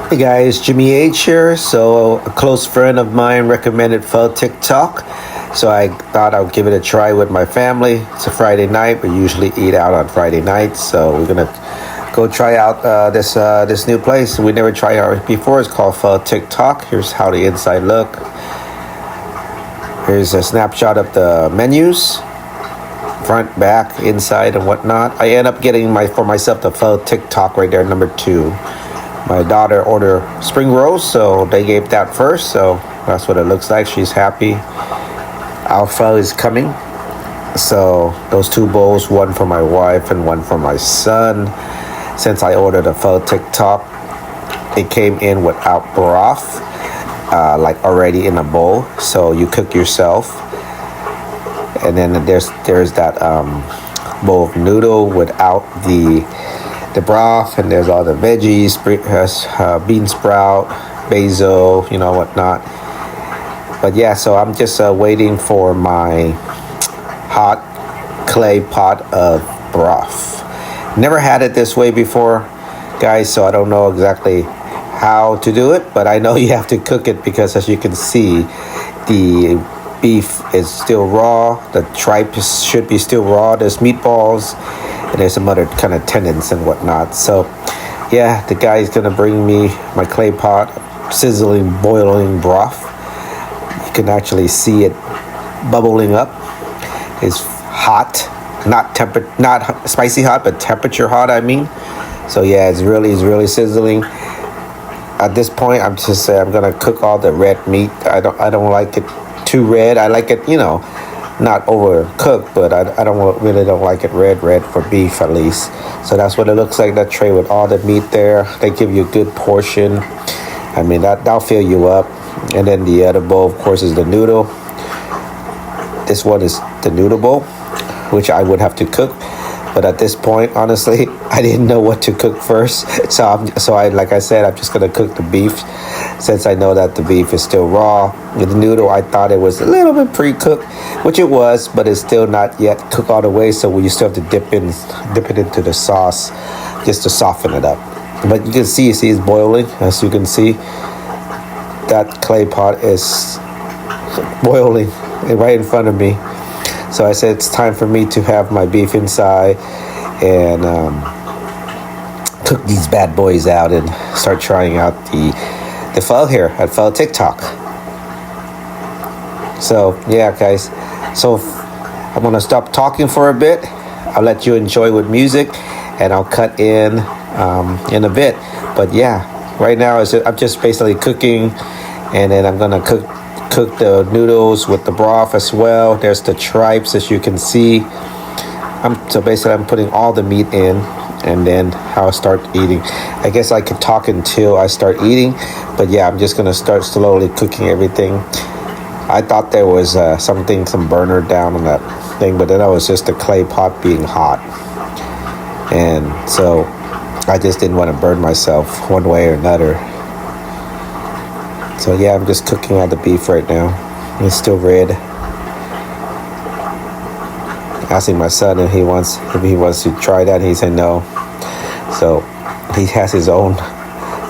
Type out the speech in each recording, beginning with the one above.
Hey guys, Jimmy H here. So a close friend of mine recommended Pho Tick Tock. So I thought I'd give it a try with my family. It's a Friday night. We usually eat out on Friday nights. So we're gonna go try out this new place. We never tried it before. It's called Pho Tick Tock. Here's how the inside look. Here's a snapshot of the menus. Front, back, inside, and whatnot. I end up getting for myself the Pho Tick Tock right there, number 2. My daughter ordered spring rolls, so they gave that first. So that's what it looks like. She's happy. Our pho is coming. So those 2 bowls, one for my wife and one for my son. Since I ordered a Pho Tick Tock, it came in without broth, like already in a bowl. So you cook yourself. And then there's that bowl of noodle without the broth, and there's all the veggies, bean sprout, basil, whatnot. But yeah, so I'm just waiting for my hot clay pot of broth. Never had it this way before, guys, so I don't know exactly how to do it, but I know you have to cook it because, as you can see, the beef is still raw, the tripe should be still raw, there's meatballs, and there's some other kind of tendons and whatnot. So yeah, the guy is gonna bring me my clay pot, sizzling, boiling broth. You can actually see it bubbling up. It's hot, not spicy hot, but temperature hot, I mean. So yeah, it's really sizzling. At this point, I'm gonna cook all the red meat. I don't like it too red. I like it, not overcooked, but I really don't like it red for beef, at least. So that's what it looks like, that tray with all the meat there. They give you a good portion. I mean, that'll fill you up. And then the other bowl, of course, is the noodle. This one is the noodle bowl, which I would have to cook. But at this point, honestly, I didn't know what to cook first. Like I said, I'm just gonna cook the beef, since I know that the beef is still raw. With the noodle, I thought it was a little bit pre-cooked, which it was, but it's still not yet cooked all the way. So you still have to dip it into the sauce, just to soften it up. But you can see it's boiling. As you can see, that clay pot is boiling right in front of me. So I said it's time for me to have my beef inside and cook these bad boys out and start trying out the pho here at Pho Tick Tock. So yeah, guys. So I'm gonna stop talking for a bit. I'll let you enjoy with music, and I'll cut in a bit. But yeah, right now I'm just basically cooking, and then I'm gonna cook the noodles with the broth as well. There's the tripes, as you can see. So basically I'm putting all the meat in, and then I'll start eating. I guess I could talk until I start eating, but yeah, I'm just gonna start slowly cooking everything. I thought there was some burner down on that thing, but then that was just the clay pot being hot, and so I just didn't want to burn myself one way or another. So yeah, I'm just cooking all the beef right now. It's still red. Asking my son if he wants to try that. He said no. So he has his own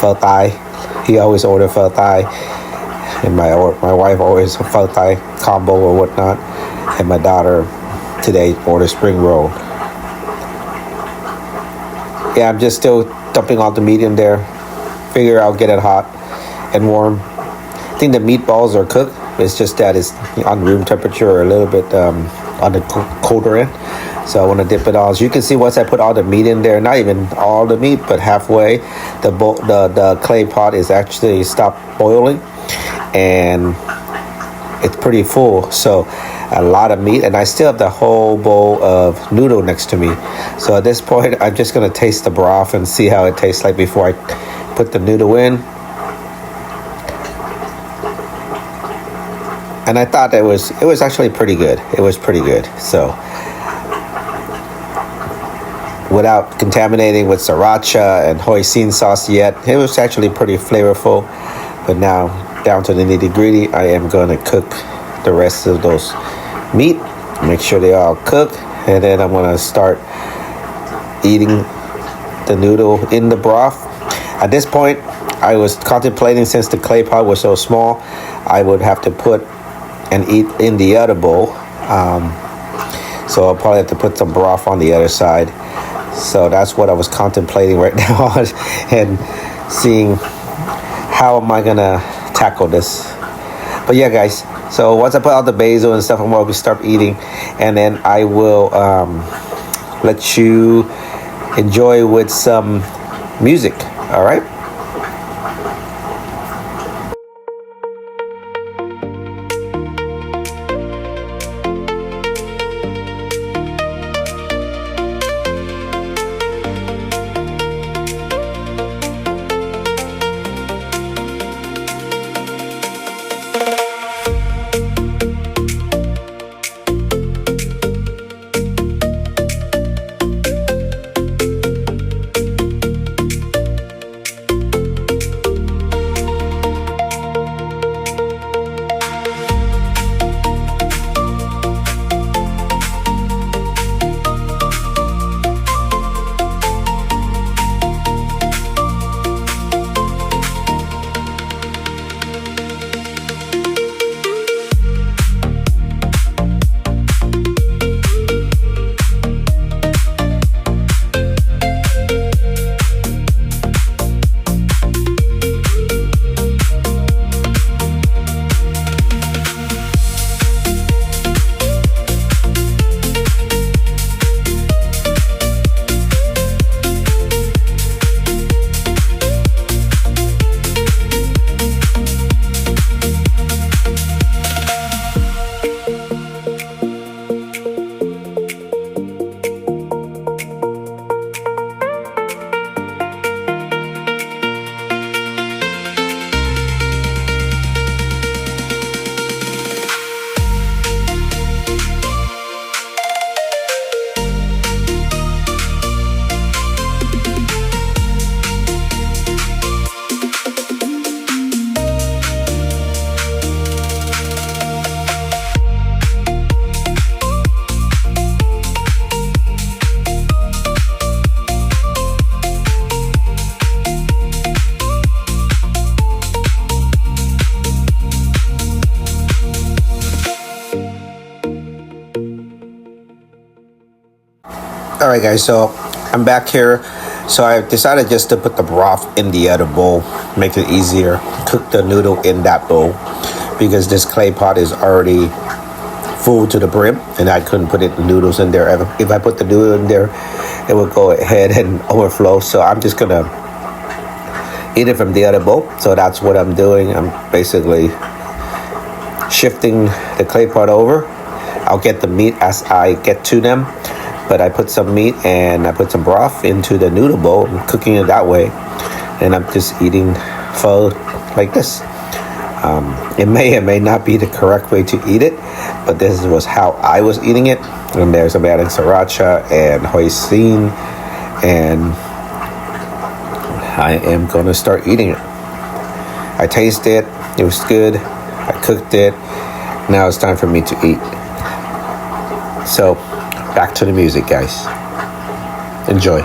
pho thai. He always orders pho thai, and my wife always pho thai combo or whatnot. And my daughter today ordered spring roll. Yeah, I'm just still dumping all the meat in there. Figure I'll get it hot and warm. I think the meatballs are cooked. It's just that it's on room temperature or a little bit on the colder end. So I want to dip it all. As you can see, once I put all the meat in there, not even all the meat, but halfway, the clay pot is actually stopped boiling, and it's pretty full. So a lot of meat, and I still have the whole bowl of noodle next to me. So at this point, I'm just gonna taste the broth and see how it tastes like before I put the noodle in. And I thought it was actually pretty good. It was pretty good. So without contaminating with sriracha and hoisin sauce yet, it was actually pretty flavorful. But now, down to the nitty-gritty, I am going to cook the rest of those meat, make sure they all cook, and then I'm going to start eating the noodle in the broth. At this point, I was contemplating, since the clay pot was so small, I would have to put and eat in the other bowl. So I'll probably have to put some broth on the other side. So that's what I was contemplating right now, and seeing how am I gonna tackle this. But yeah, guys, so once I put out the basil and stuff, I'm going to start eating, and then I will let you enjoy with some music. All right. All right, guys, so I'm back here. So I decided just to put the broth in the other bowl, make it easier. Cook the noodle in that bowl because this clay pot is already full to the brim, and I couldn't put the noodles in there. If I put the noodle in there, it would go ahead and overflow. So I'm just gonna eat it from the other bowl. So that's what I'm doing. I'm basically shifting the clay pot over. I'll get the meat as I get to them, but I put some meat and I put some broth into the noodle bowl. I'm cooking it that way, and I'm just eating pho like this. It may or may not be the correct way to eat it, but this was how I was eating it. And there's a adding sriracha and hoisin, and I am gonna start eating it. I tasted it, it was good. I cooked it. Now it's time for me to eat. So back to the music, guys. Enjoy.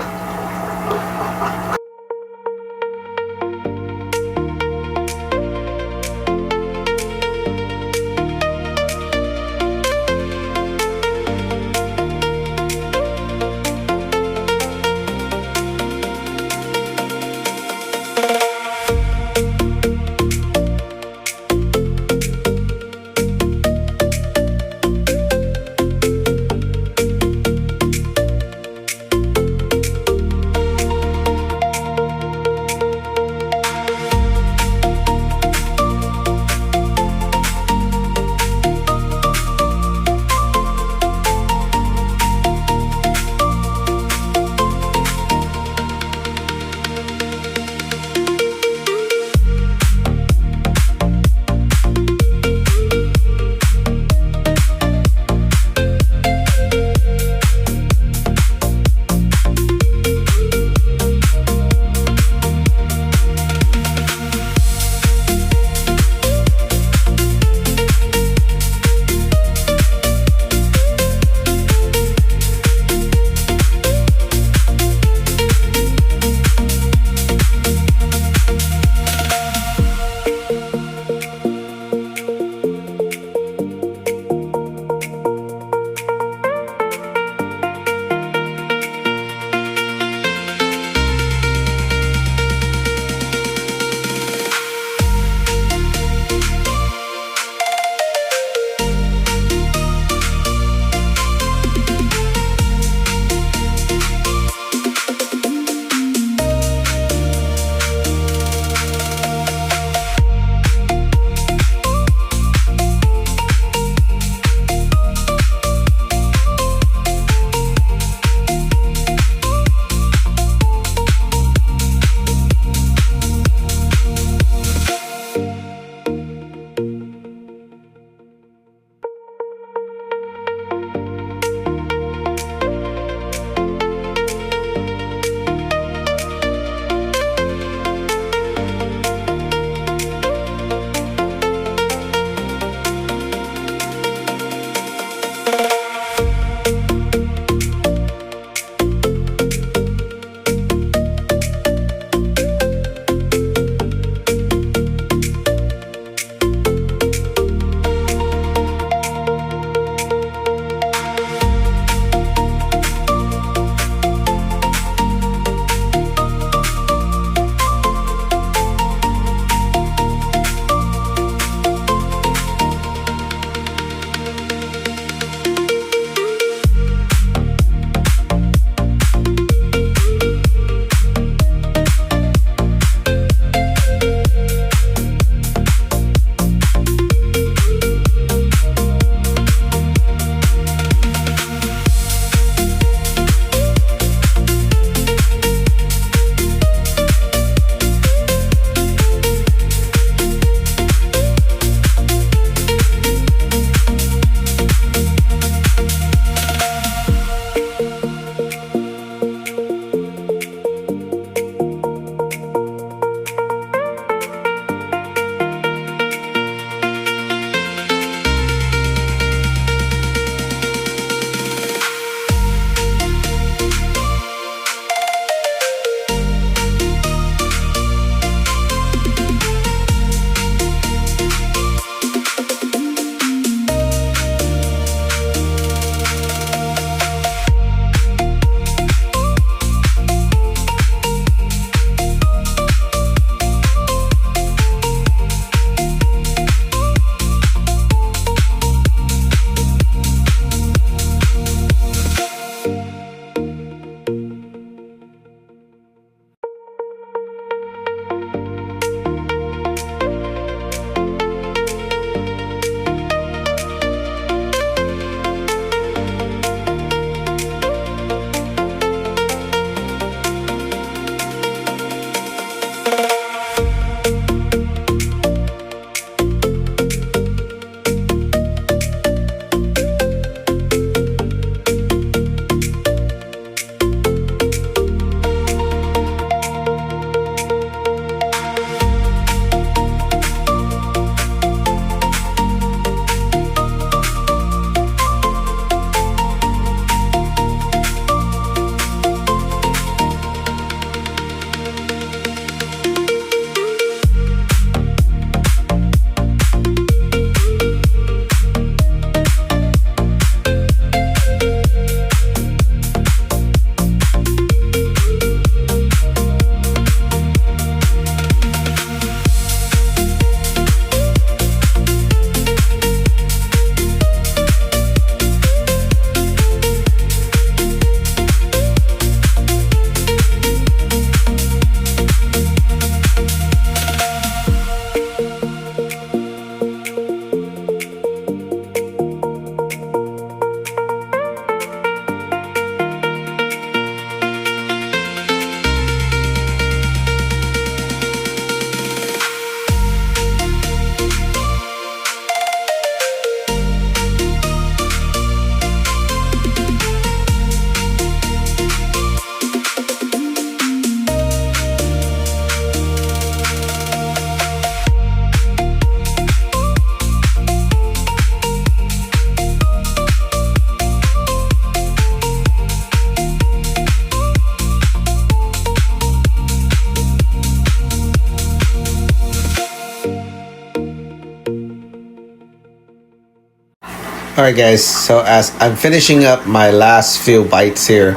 All right, guys. So as I'm finishing up my last few bites here,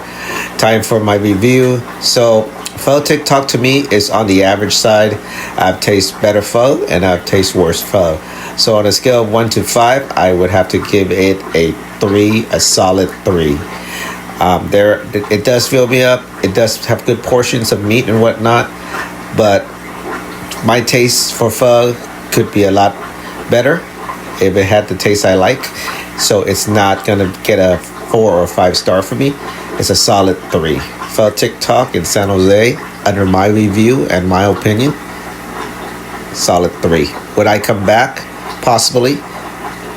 time for my review. So Pho Tick Tock to me is on the average side. I've tasted better pho and I've tasted worse pho. So on a scale of 1 to 5, I would have to give it a 3, a solid 3. It does fill me up. It does have good portions of meat and whatnot, but my taste for pho could be a lot better if it had the taste I like. So it's not gonna get a 4 or 5 star for me. It's a solid 3. Pho Tick Tock in San Jose, under my review and my opinion, solid 3. Would I come back? Possibly.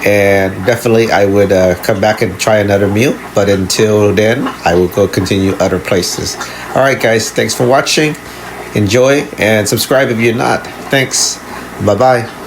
And definitely I would come back and try another meal. But until then, I will go continue other places. All right, guys. Thanks for watching. Enjoy and subscribe if you're not. Thanks. Bye-bye.